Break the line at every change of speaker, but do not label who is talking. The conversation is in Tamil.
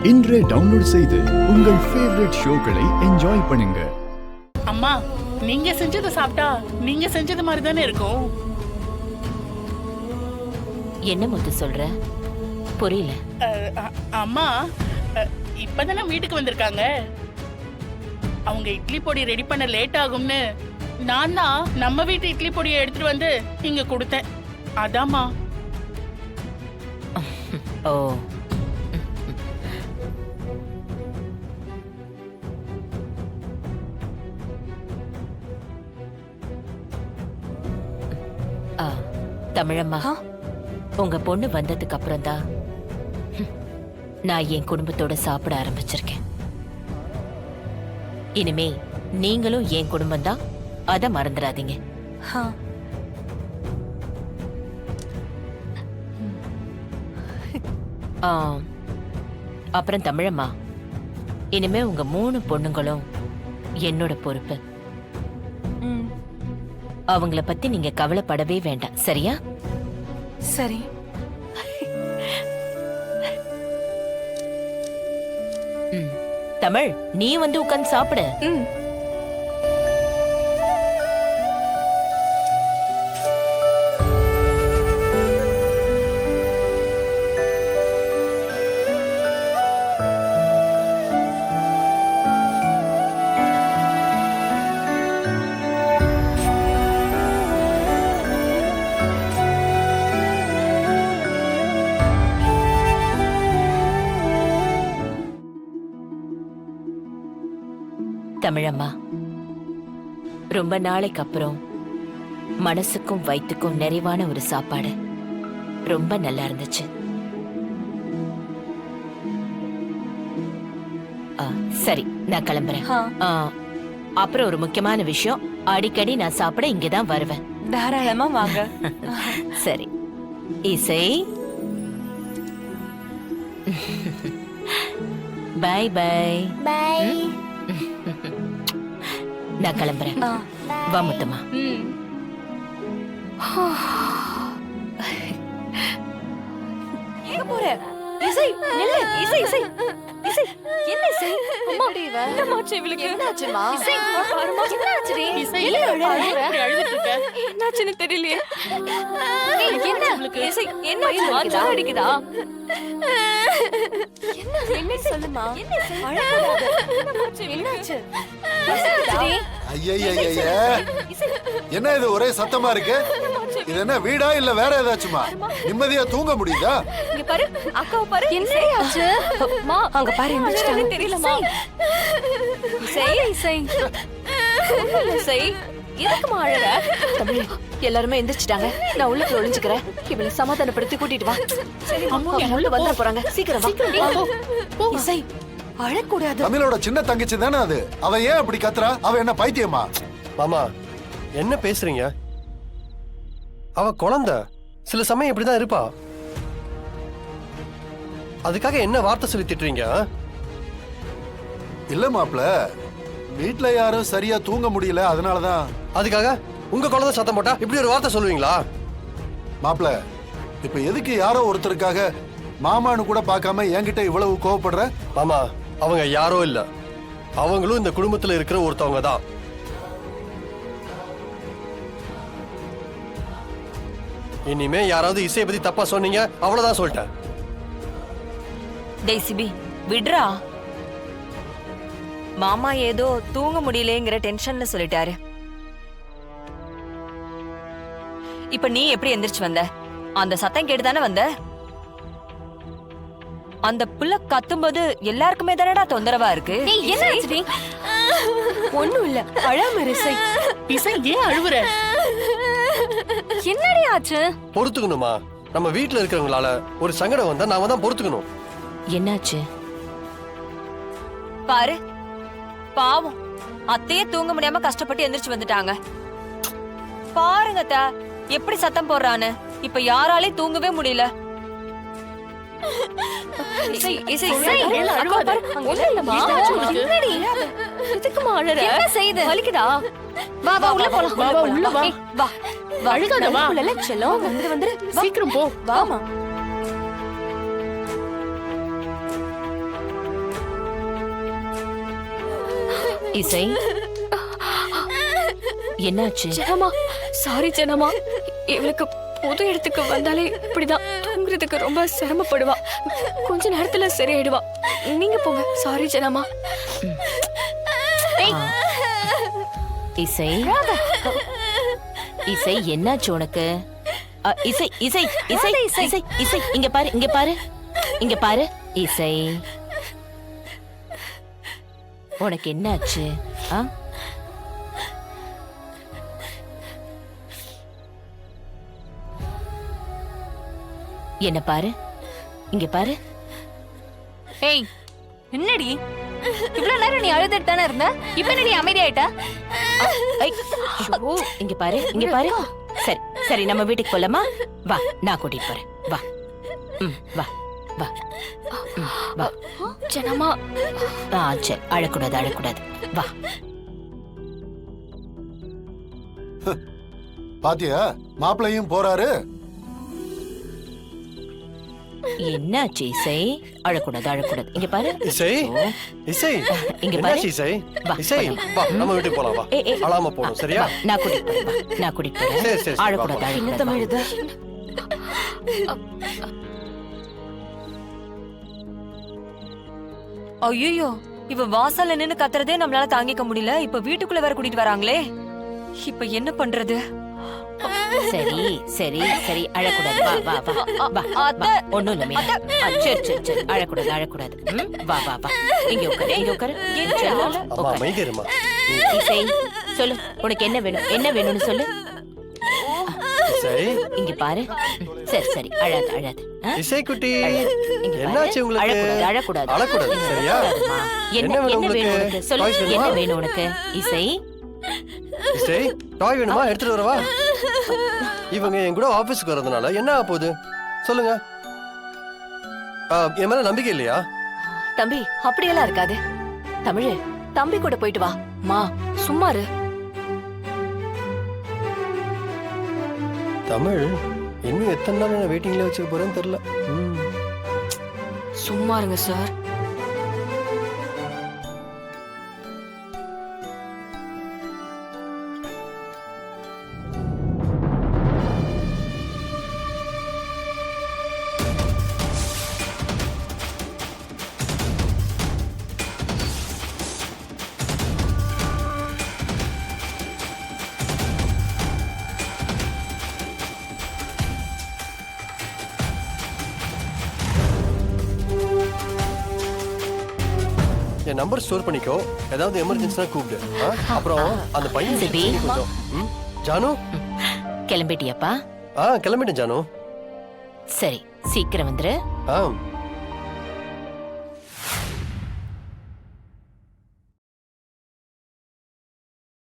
இன்றே டவுன்லோட் செய்து உங்கள் ஃபேவரட் ஷோக்களை என்ஜாய் பண்ணுங்க.
அம்மா, நீங்க செஞ்சது சாப்பிட்டா நீங்க செஞ்சது மாதிரி தானே இருக்கும்.
என்ன முத்து சொல்ற? புரியல.
அம்மா, இப்பதானே வீட்டுக்கு வந்திருக்காங்க. அவங்க இட்லி பொடி ரெடி பண்ண லேட் ஆகும்னு நான் தான் நம்ம வீட்டு இட்லி பொடியை எடுத்துட்டு வந்து இங்க கொடுத்தேன். அதாம்மா.
ஓ, தமிழம்மா, உங்க பொண்ணு வந்ததுக்கு அப்புறம் தான் நான் என் குடும்பத்தோட சாப்பிட ஆரம்பிச்சிருக்கேன். இனிமே நீங்களும் என் குடும்பம் தான், அத மறந்துடாதீங்க. அப்புறம் தமிழம்மா, இனிமே உங்க 3 பொண்ணுங்களும் என்னோட பொறுப்பு. அவங்கள பத்தி நீங்க கவலைப்படவே வேண்டாம், சரியா?
சரி.
தமிழ், நீ வந்து உட்கார்ந்து சாப்பிடு. தமிழம்மா, ரொம்ப நாளைக்கு அப்புறம் மனசுக்கும் வயிற்றுக்கும் நிறைவான ஒரு சாப்பாடு. ரொம்ப நல்லா இருந்துச்சு. சரி, நான் கிளம்புறேன். அப்புறம் ஒரு முக்கியமான விஷயம், அடிக்கடி நான் சாப்பிட இங்கதான் வருவேன்.
தாராளமா வாங்க.
சரி. இசை, பை பை.
பை.
நான் கிளம்புறேன். வா முத்தம்மா.
எங்க போற? இசை, நில்லு. இசை, இசை, இசை. என்ன இசை? அம்மா, என்னமாச்சு இவளுக்கு? என்னாச்சுமா? இசை, பாருமா, என்னாச்சுடி?
இசை, இப்படி அழுதுட்டு இருக்க?
என்னாச்சுன்னு தெரியலையே. என்ன இசை? என்னாச்சு? ஜுரம் அடிக்குதா? என்ன சொல்லுமா? என்னாச்சு?
என்ன இது ஒரே சத்தமா இருக்கு? இது என்ன வீடா இல்ல வேற ஏதாச்சுமா? நிம்மதியா தூங்க முடியுதா?
இங்க பாரு, அக்காவை பாரு. என்னையாச்சு? அம்மா, அங்க பாரு, எந்திரிச்சிட்டாங்க. தெரியலமா? இசை, இசை, இசை, எதுக்குமா அழற? தமிழ், எல்லாருமே எந்திரிச்சிட்டாங்க. நான் உள்ள போய் ஒளிஞ்சுக்கிறேன். இவளை சமாதானப்படுத்தி கூட்டிட்டு வா. அம்மா உள்ள வந்துட போறாங்க. சீக்கிரம் வா. இசை, அழக்கூடாது.
தமிழோட சின்ன தங்கச்சி தானே அது. அவ ஏன் அப்படி கத்துறா? அவ என்ன பைத்தியமா?
மாமா, என்ன பேசுறீங்க? அவ குழந்தை, சில சமயம் இப்படிதான் இருப்பா. அதுக்காக என்ன வார்த்தை சொல்லி திட்டுறீங்க?
இல்ல மாப்ள, வீட்ல யாரும் சரியா தூங்க முடியல, அதனாலதான்.
அதுக்காக உங்க குழந்தை சத்தம் போட்டா இப்படி ஒரு வார்த்தை சொல்லுவீங்களா?
மாப்ள, இப்ப எதுக்கு யாரோ ஒருத்தருக்காக மாமான்னு கூட பார்க்காம என்கிட்ட இவ்வளவு கோவப்படுற?
மாமா, அவங்க யாரோ இல்ல, அவங்களும் இந்த குடும்பத்துல இருக்கிற ஒருத்தவங்க தான். இனிமே யாராவது இசையை பத்தி தப்பா சொன்னீங்க, அவ்வளவுதான் சொல்லிட்டேன்.
டேய் சிபி, விட்றா. மாமா ஏதோ தூங்க முடியலங்கிற டென்ஷன்ல சொல்லிட்டாரு. இப்ப நீ எப்படி எந்திரிச்சு வந்த? அந்த சத்தம் கேட்டுதானே வந்த? அந்த புள்ள கத்தும்போது எல்லாருக்குமே தானடா தொந்தரவா இருக்கு.
ஒண்ணும் இல்ல, அழாம இசை.
இசை, ஏன் அழுவுற?
என்னடி ஆச்சு?
பொறுத்துக்கணுமா? நம்ம வீட்டுல இருக்கிறவங்களால ஒரு சங்கடம் வந்தா நாம தான் பொறுத்துக்கணும்.
என்னாச்சு?
பாரு, பாவம், அத்தையே தூங்க முடியாம கஷ்டப்பட்டு எந்திரிச்சு வந்துட்டாங்க. பாருங்க அத்த, எப்படி சத்தம் போடுறான்னு. இப்ப யாராலையும் தூங்கவே முடியல.
இசை, இசை, இசை, அக்கா பாரு, ஒண்ணும் இல்லம்மா. என்னடி? எதுக்குமா அழற? என்ன செய்யுது? வலிக்குதா? வா வா, உள்ள போலாம்.
வா, உள்ள வா.
வா வா,
அழுகாத, வா.
உள்ள செல்லம், வந்து
சீக்கிரம் போ.
வாமா.
இசை என்னாச்சு?
ஜனமா சாரி ஜனமா, இவளுக்கு புது இடத்துக்கு வந்தாலே இப்படிதான் தூங்குறதுக்கு ரொம்ப சிரமப்படுவா. கொஞ்ச நேரத்துல சரியாயிடுவா. நீங்க போங்க. சாரி ஜனமா.
இசை இசை என்னாச்சு உனக்கு? இசை இசை இசை இசை இசை இங்க பாரு, இங்க பாரு, இங்க பாரு. இசை உனக்கு என்னாச்சு? என்ன பாரு, இங்க பாரு.
ஏய் என்னடி இவ்வளவு நேரம் நீ அழுதுட்டு தானே இருந்த, இப்ப என்னடி அமைதியாயிட்ட?
இங்க பாரு, இங்க பாரு. சரி சரி, நம்ம வீட்டுக்கு போலாமா? வா, நான் கூட்டிட்டு போறேன். வா, வா வா வா.
ஜனமா
சரி, அழக்கூடாது அழக்கூடாது. வா.
பாத்தியா, மாப்பிள்ளையும் போறாரு.
என்னாச்சு இசை? அழக்கூடாது அழக்கூடாது. இங்க பாரு.
இசை இசை
இங்க பாரு.
என்னாச்சு இசை?
வா,
இசை வா, நம்ம வீட்டுக்கு போலாம். வா, அழாம போறோம். சரியா?
நான் கூட்டிட்டு போறேன். வா, நான் கூட்டிட்டு
சரி,
போறேன்.
சரி,
அழக்கூடாது
வா,
அழக்கூடாது.
ஐயோ, இவ வாசல்ல நின்னு கத்துறதே நம்மளால தாங்கிக்க முடியல. இப்ப வீட்டுக்குள்ள வேற கூட்டிட்டு வராங்களே, இப்ப என்ன பண்றது?
சரி சரி சரி, அழக்கூடாது. வா வா வா வா.
அத்தை.
ஒண்ணும் இல்ல மீனா. சரி சரி சரி, அழக்கூடாது அழக்கூடாது. வா வா வா. இங்க உட்காரு, இங்க உட்காரு. செல்லல,
அம்மா
உட்காரு.
அமைதிருமா.
இசை சொல்லு, உனக்கு என்ன வேணும்? என்ன வேணும்னு சொல்லு.
இசை
இங்க பாரு. சரி சரி, அழாது அழாது.
இசை குட்டி,
இங்க பாரு.
என்னாச்சு உங்களுக்கு?
அழக்கூடாது அழக்கூடாது.
அழக்கூடாது, சரியா?
அழக்கூடாதும்மா. என்ன
என்ன வேணும்
என்ன வேணும்
உங்களுக்கு?
உனக்கு? சொல்லு,
Toys வேணுமா?
என்ன வேணும் உனக்கு? இசை
இசை டாய் வேணுமா? எடுத்துட்டு வரவா? இவங்க என் கூட ஆபீஸ்க்கு வரதுனால என்ன ஆக போகுது சொல்லுங்க? என் மேல நம்பிக்கை இல்லையா?
தம்பி அப்படியெல்லாம் இருக்காது. தமிழ், தம்பி கூட போயிட்டு வா. மா சும்மா இரு.
தமிழ், இன்னும் எத்தனை நாள் நான் வெயிட்டிங்ல வச்சுக்க போறேன்னு தெரியல.
சும்மா இருங்க சார்.
என் நம்பர் ஸ்டோர் பண்ணிக்கோ, ஏதாவது எமர்ஜென்சினா கூப்பிடு. அப்புறம் அந்த பையன்
சிபி.
கொஞ்சம். ஜானு,
கிளம்பிட்டியாப்பா?
கிளம்பிட்டேன் ஜானு.
சரி, சீக்கிரம் வந்துரு.